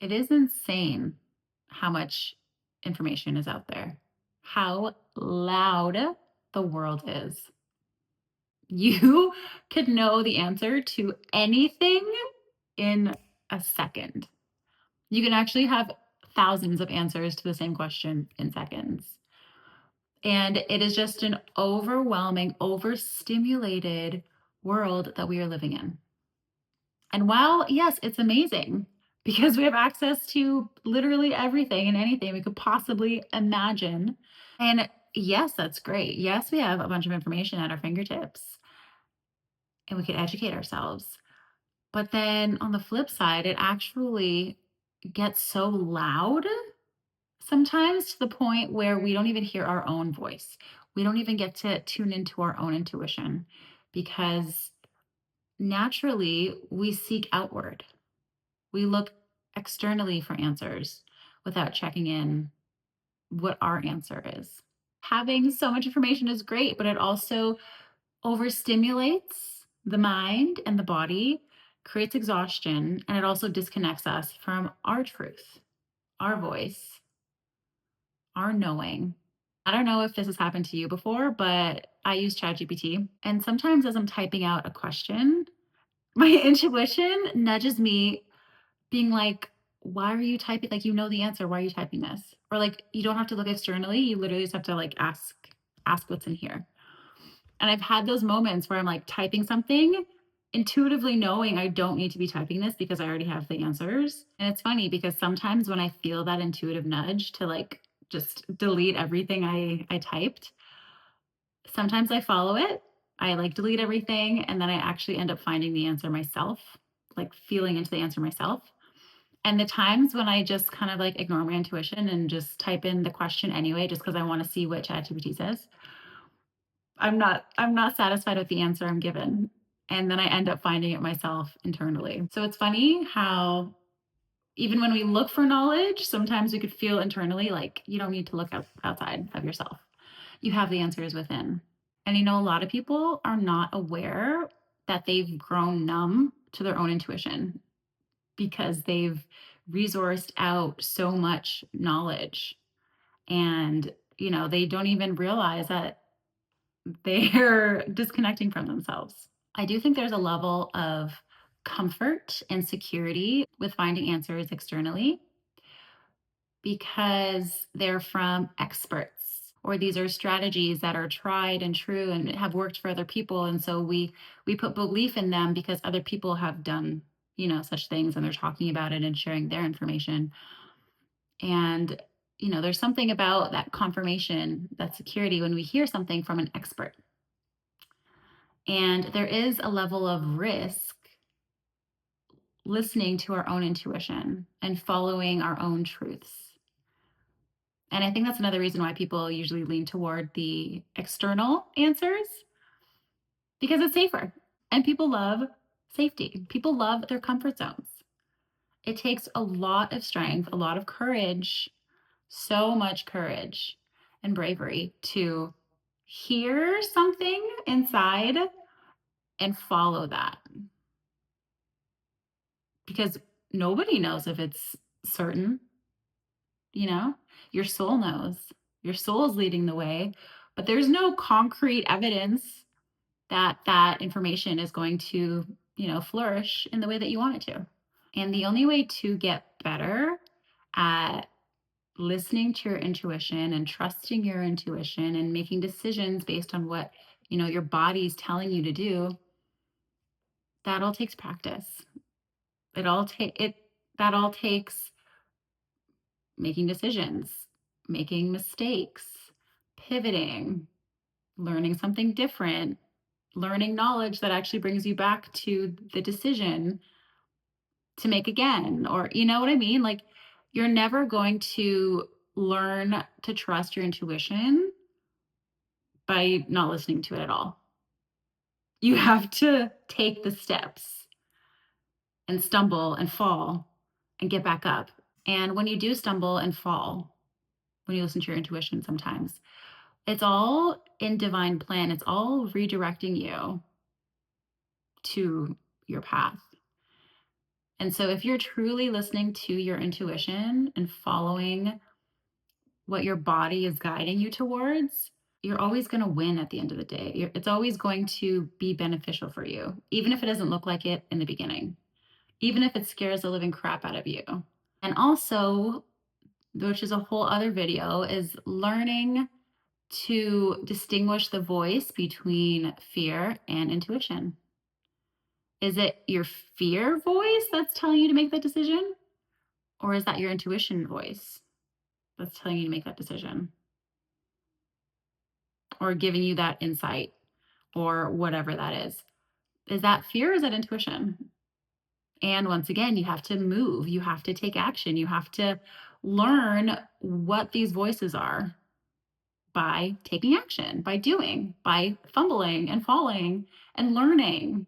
It is insane how much information is out there, how loud the world is. You could know the answer to anything in a second. You can actually have thousands of answers to the same question in seconds. And it is just an overwhelming, overstimulated world that we are living in. And while, yes, it's amazing because we have access to literally everything and anything we could possibly imagine. And yes, that's great. Yes, we have a bunch of information at our fingertips and we can educate ourselves. But then on the flip side, it actually gets so loud sometimes to the point where we don't even hear our own voice. We don't even get to tune into our own intuition because naturally we seek outward. We look externally for answers without checking in what our answer is. Having so much information is great, but it also overstimulates the mind and the body, creates exhaustion, and it also disconnects us from our truth, our voice, our knowing. I don't know if this has happened to you before, but I use ChatGPT. And sometimes as I'm typing out a question, my intuition nudges me being like, why are you typing? Like, you know the answer. Why are you typing this? Or like, you don't have to look externally. You literally just have to like ask what's in here. And I've had those moments where I'm like typing something, intuitively knowing I don't need to be typing this because I already have the answers. And it's funny because sometimes when I feel that intuitive nudge to like just delete everything I typed, sometimes I follow it. I like delete everything and then I actually end up finding the answer myself, like feeling into the answer myself. And the times when I just kind of like ignore my intuition and just type in the question anyway, just because I want to see what ChatGPT says, I'm not satisfied with the answer I'm given. And then I end up finding it myself internally. So it's funny how even when we look for knowledge, sometimes we could feel internally like you don't need to look outside of yourself. You have the answers within. And a lot of people are not aware that they've grown numb to their own intuition because they've resourced out so much knowledge and they don't even realize that they're disconnecting from themselves. I do think there's a level of comfort and security with finding answers externally because they're from experts or these are strategies that are tried and true and have worked for other people, and so we put belief in them because other people have done such things and they're talking about it and sharing their information. And there's something about that confirmation, that security when we hear something from an expert. And there is a level of risk listening to our own intuition and following our own truths. And I think that's another reason why people usually lean toward the external answers because it's safer. And people love safety. People love their comfort zones. It takes a lot of strength, a lot of courage, so much courage and bravery to hear something inside and follow that because nobody knows if it's certain, you know? Your soul knows. Your soul is leading the way, but there's no concrete evidence that that information is going to, flourish in the way that you want it to. And the only way to get better at listening to your intuition and trusting your intuition and making decisions based on what, your body's telling you to do, that all takes practice. That all takes making decisions, making mistakes, pivoting, learning something different, learning knowledge that actually brings you back to the decision to make again. Or, you know what I mean? Like, you're never going to learn to trust your intuition by not listening to it at all. You have to take the steps and stumble and fall and get back up. And when you do stumble and fall, when you listen to your intuition sometimes, it's all in divine plan. It's all redirecting you to your path. And so if you're truly listening to your intuition and following what your body is guiding you towards, you're always going to win at the end of the day. It's always going to be beneficial for you, even if it doesn't look like it in the beginning, even if it scares the living crap out of you. And also, which is a whole other video, is learning to distinguish the voice between fear and intuition. Is it your fear voice that's telling you to make that decision? Or is that your intuition voice that's telling you to make that decision? Or giving you that insight or whatever that is? Is that fear or is that intuition? And once again, you have to move, you have to take action, you have to learn what these voices are by taking action, by doing, by fumbling and falling and learning.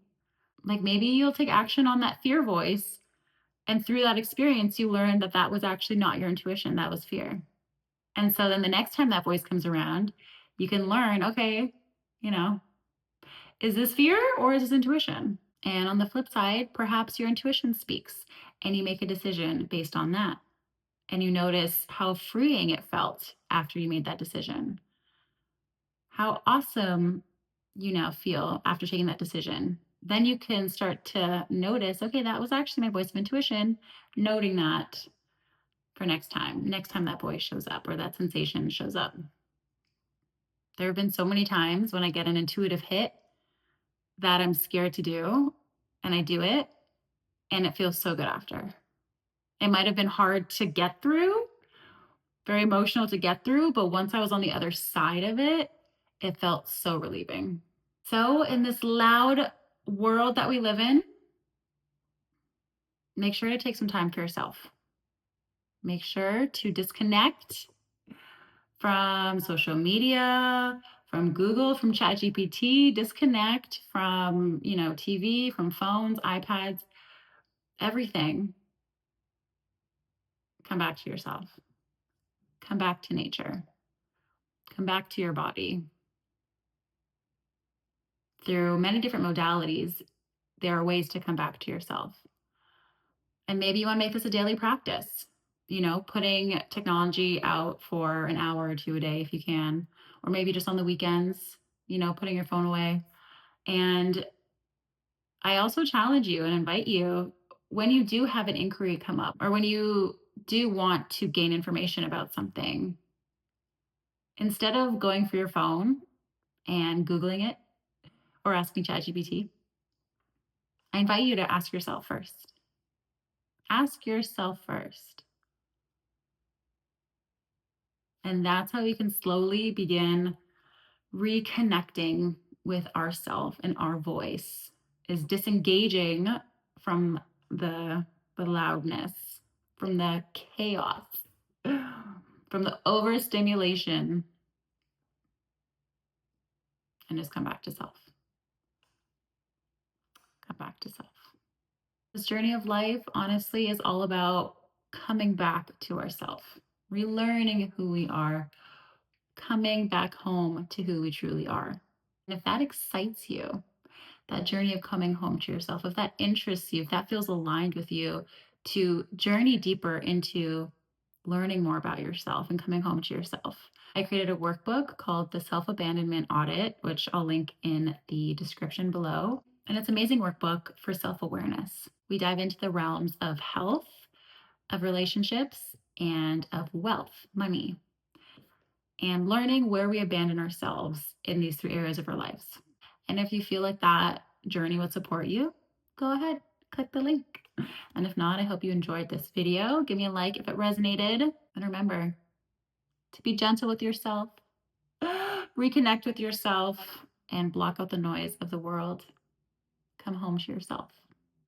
Like maybe you'll take action on that fear voice. And through that experience, you learn that that was actually not your intuition, that was fear. And so then the next time that voice comes around, you can learn, okay, you know, is this fear or is this intuition? And on the flip side, perhaps your intuition speaks and you make a decision based on that. And you notice how freeing it felt after you made that decision. How awesome you now feel after taking that decision. Then you can start to notice, okay, that was actually my voice of intuition, noting that for next time that voice shows up or that sensation shows up. There have been so many times when I get an intuitive hit that I'm scared to do, and I do it, and it feels so good after. It might have been hard to get through, very emotional to get through, but once I was on the other side of it, it felt so relieving. So, in this loud world that we live in, make sure to take some time for yourself. Make sure to disconnect from social media, from Google, from ChatGPT, disconnect from, TV, from phones, iPads, everything. Come back to yourself. Come back to nature. Come back to your body. Through many different modalities, there are ways to come back to yourself. And maybe you want to make this a daily practice, putting technology out for an hour or two a day if you can, or maybe just on the weekends, putting your phone away. And I also challenge you and invite you, when you do have an inquiry come up or when you do want to gain information about something, instead of going for your phone and Googling it or asking ChatGPT, I invite you to ask yourself first. Ask yourself first. And that's how we can slowly begin reconnecting with ourself and our voice, is disengaging from the loudness, from the chaos, from the overstimulation, and just come back to self. Come back to self. This journey of life, honestly, is all about coming back to ourselves, relearning who we are, coming back home to who we truly are. And if that excites you, that journey of coming home to yourself, if that interests you, if that feels aligned with you, to journey deeper into learning more about yourself and coming home to yourself, I created a workbook called the Self-Abandonment Audit, which I'll link in the description below. And it's an amazing workbook for self-awareness. We dive into the realms of health, of relationships, and of wealth, money, and learning where we abandon ourselves in these three areas of our lives. And if you feel like that journey would support you, go ahead, click the link. And if not, I hope you enjoyed this video. Give me a like if it resonated. And remember to be gentle with yourself, reconnect with yourself, and block out the noise of the world. Come home to yourself.